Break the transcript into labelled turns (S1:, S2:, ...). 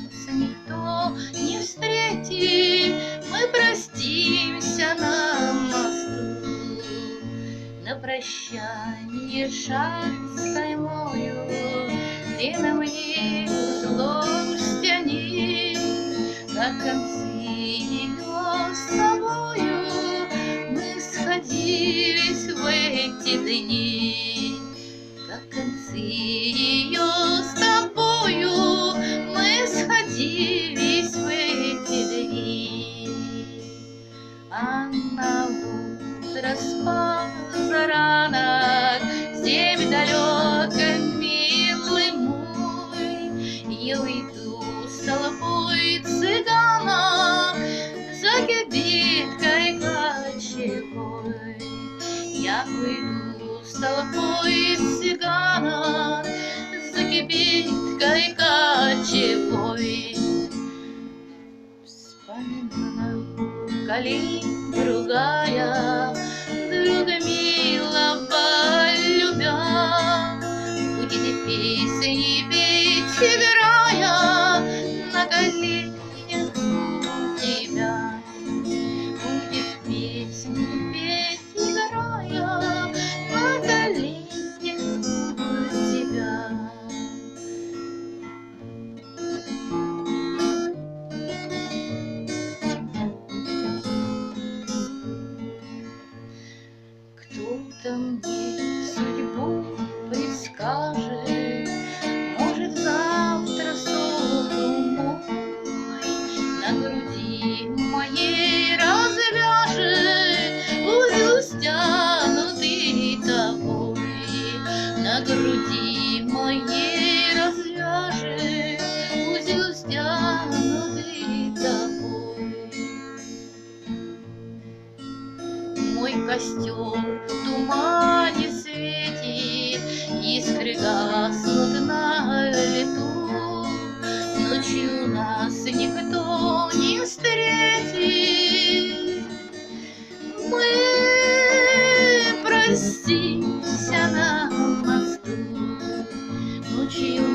S1: нас никто не встретит, мы простимся на мосту. На прощанье шаль с каймою ты на мне узлом стяни, как концы ее с тобою мы сходились в эти дни, как концы ее с тобою мы сходились в эти дни. А на утро с позаранок в землю далекой, милый мой, я уйду с толпой цыганок за кибиткой кочевой. Я уйду с толпой цыганок за кибиткой кочевой. Вспоминаю колень другая, друга милого любя, будет песни петь, играя на коленях у тебя. Будет песни петь, играя на коленях у тебя. Кто-то мне судьбу предскажет, может, завтра сон мой на груди моей развяжет узел стянутый тобой, на груди моей развяжет узел стянутый тобой. Мой костер в тумане светит, искры гаснут на лету, ночью нас никто не встретит. Мы простимся на мосту, ночью